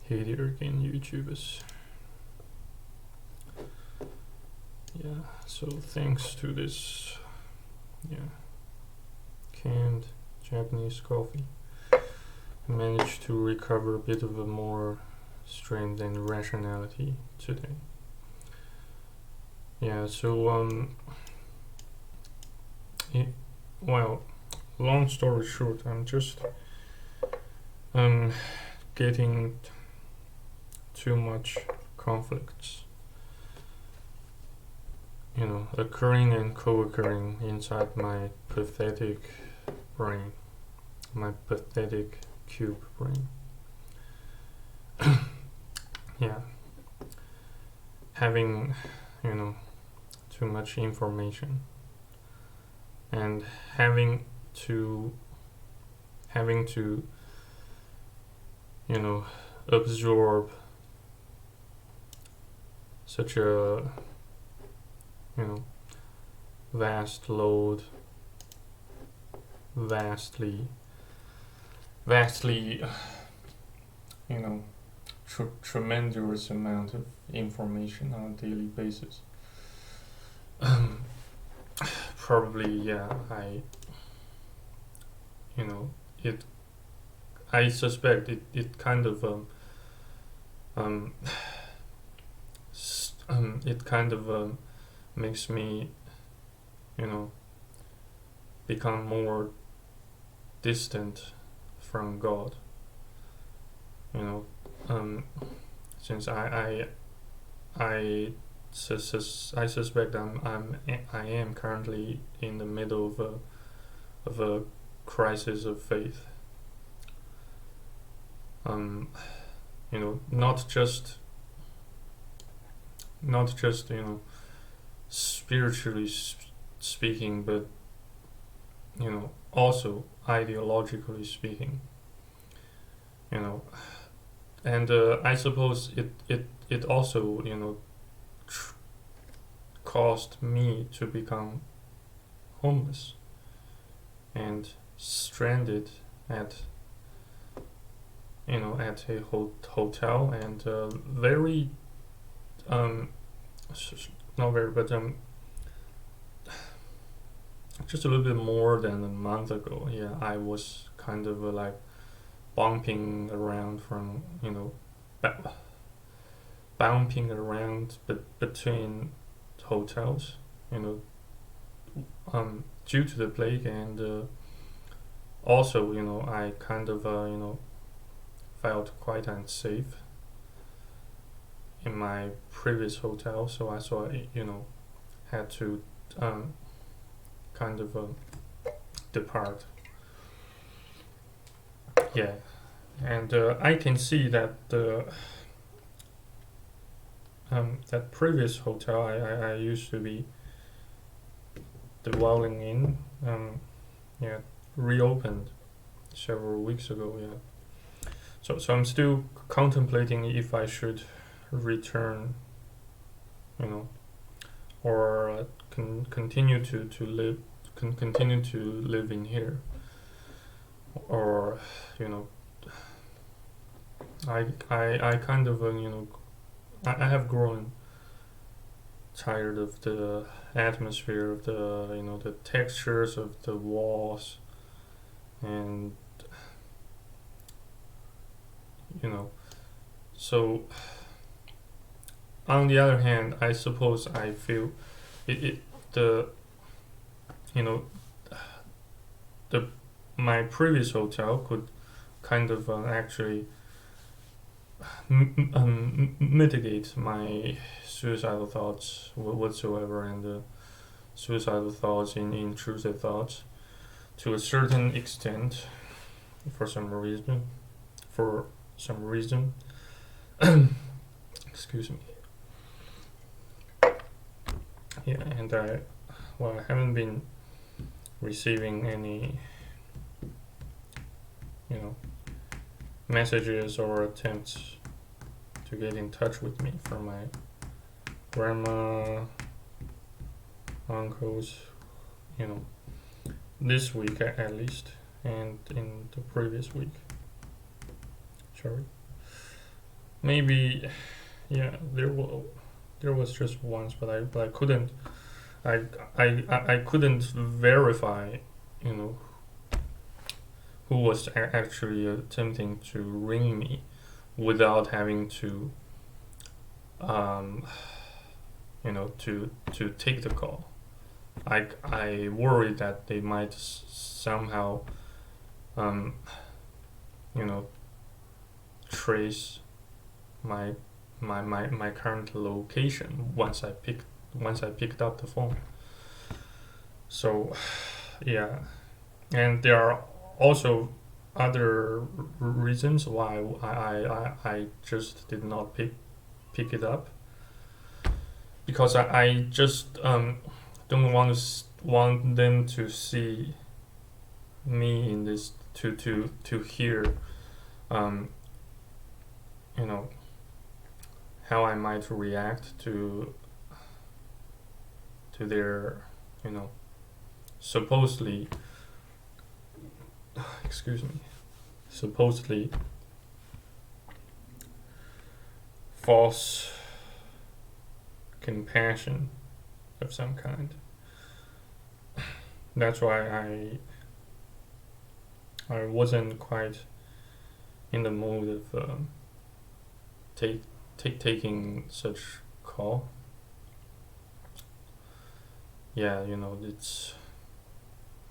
Hey there again, YouTubers. Yeah, so thanks to this canned Japanese coffee, I managed to recover a bit of a more strength and rationality today. Yeah, so well, long story short, I'm just getting too much conflicts, occurring and co-occurring inside my pathetic brain, my pathetic cube brain. Yeah, having too much information and having to absorb such a vast load, vastly tremendous amount of information on a daily basis. Probably, I suspect it kind of makes me become more distant from God. Since I suspect I am currently in the middle of a crisis of faith. Not just spiritually speaking, but also ideologically speaking. And I suppose it also caused me to become homeless and stranded at a hotel, and very not very, but just a little bit more than a month ago, I was kind of like bumping around from bumping around between hotels, due to the plague, and also I kind of felt quite unsafe in my previous hotel, so I had to kind of depart. And I can see that that previous hotel I used to be dwelling in reopened several weeks ago. So I'm still contemplating if I should return, or continue to live in here, or I kind of I have grown tired of the atmosphere, of the textures of the walls, and so on the other hand, I suppose I feel my previous hotel could kind of actually mitigate my suicidal thoughts whatsoever, and suicidal thoughts, intrusive thoughts, to a certain extent, for some reason. Excuse me. And I haven't been receiving any messages or attempts to get in touch with me from my grandma, uncles, this week at least, and in the previous week. Sorry. maybe, yeah, there was just once, but I couldn't I couldn't verify, you know, who was actually attempting to ring me without having to, um, to take the call. I worried that they might somehow, um, you know, trace my my current location once I picked up the phone. So, yeah, and there are also other reasons why I just did not pick it up, because I just don't want them to see me in this, to hear, um, you know, how I might react to their, you know, supposedly excuse me supposedly false compassion of some kind. That's why I wasn't quite in the mood of taking such call. Yeah, it's,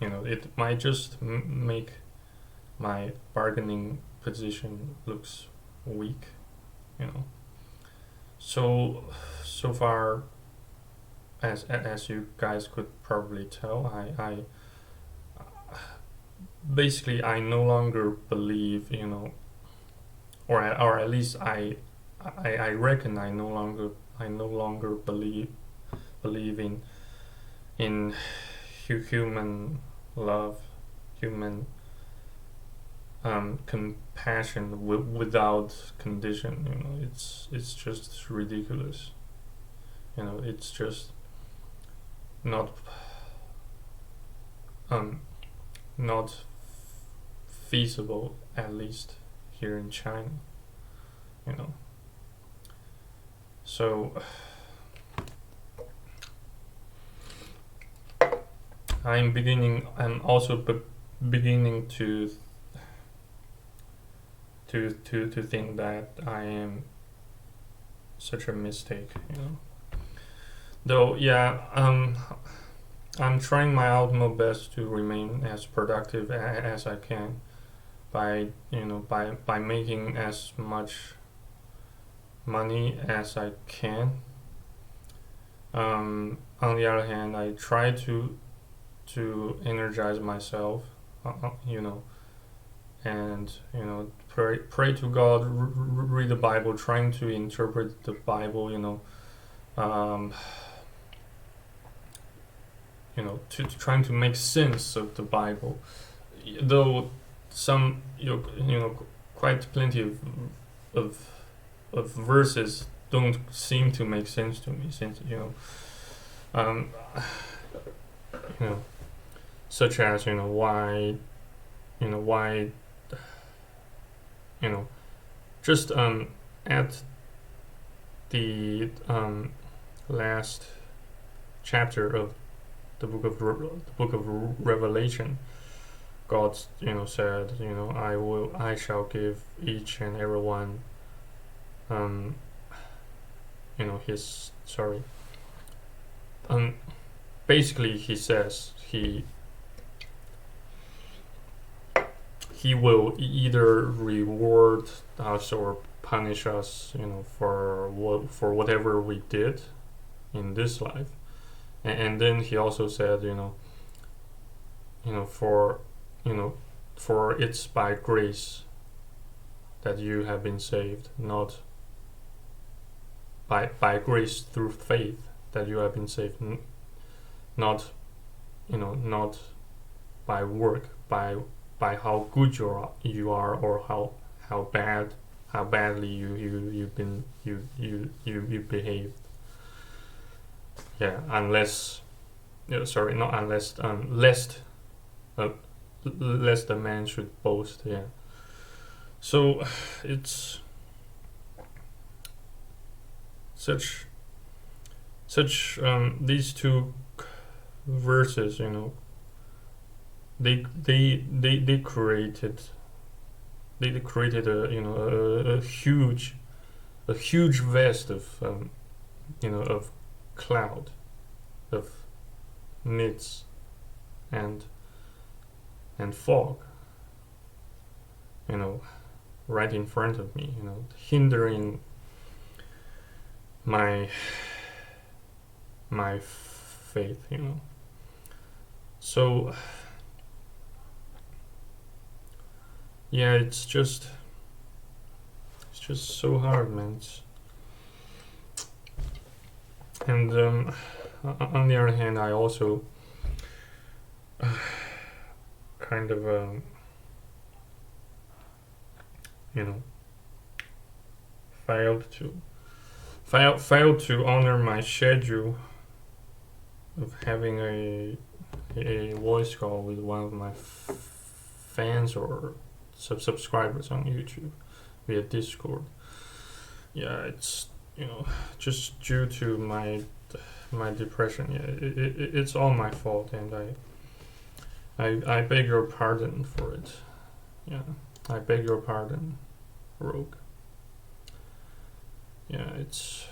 it might just make my bargaining position looks weak, you know. So far, as you guys could probably tell, I basically I no longer believe, or at least I reckon I no longer believe in human love, human compassion without condition. It's just ridiculous. It's just not not feasible, at least here in China. So I'm also beginning to think that I am such a mistake, Though, yeah, I'm trying my utmost best to remain as productive as I can by making as much money as I can. On the other hand, I try to energize myself, and pray to God, read the Bible, trying to interpret the Bible, trying to make sense of the Bible, though some quite plenty of verses don't seem to make sense to me, since um, such as why just at the last chapter of the book of Revelation, God said, I shall give each and every one his, sorry, basically he says he will either reward us or punish us, for whatever we did in this life. And then he also said, for it's by grace that you have been saved, not by grace through faith that you have been saved, not by work, by how good you are, or how badly you behaved. Yeah, unless, sorry, not unless, lest the man should boast. Yeah. So it's these two verses, you know, they created a, you know, a huge vast of you know, of cloud, of mists and fog, you know, right in front of me, you know, hindering my faith, you know. So yeah, it's just so hard, man. And on the other hand, I also kind of you know, failed to honor my schedule of having a voice call with one of my fans or subscribers on YouTube via Discord. Yeah, it's, you know, just due to my depression. Yeah, it's all my fault, and I beg your pardon for it. Yeah, I beg your pardon, Rogue. Yeah, it's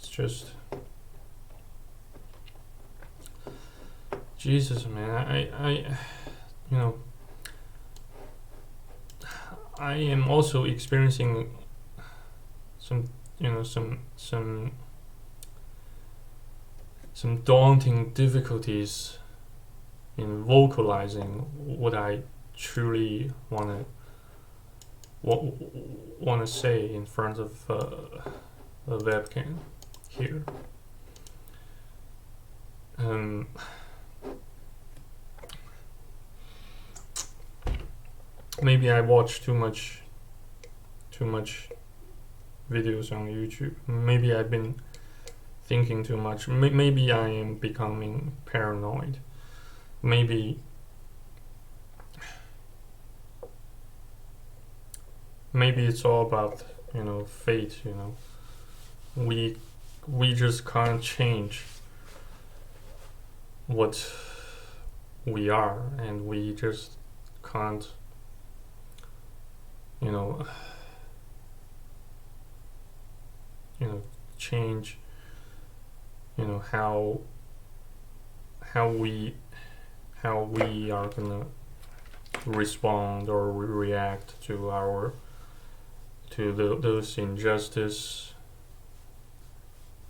just Jesus, man. I you know, I am also experiencing some, you know, some daunting difficulties in vocalizing what I truly want to say in front of a webcam here. Maybe I watch too much videos on YouTube. Maybe I've been thinking too much. Maybe I am becoming paranoid. Maybe it's all about, you know, fate. You know, we just can't change what we are, and we just can't, you know, change, you know, how we are gonna respond or react to those injustice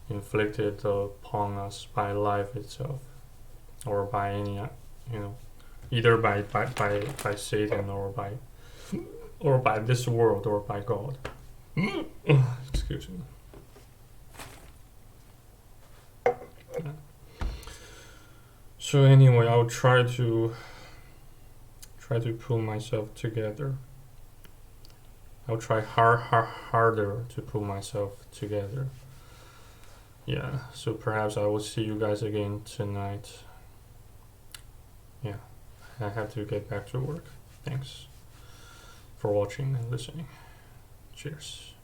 inflicted upon us by life itself, or by any, you know, either by Satan, or by this world, or by God. Excuse me. Yeah. So anyway, I'll try to pull myself together. I'll try harder to pull myself together. Yeah, so perhaps I will see you guys again tonight. Yeah, I have to get back to work. Thanks for watching and listening. Cheers.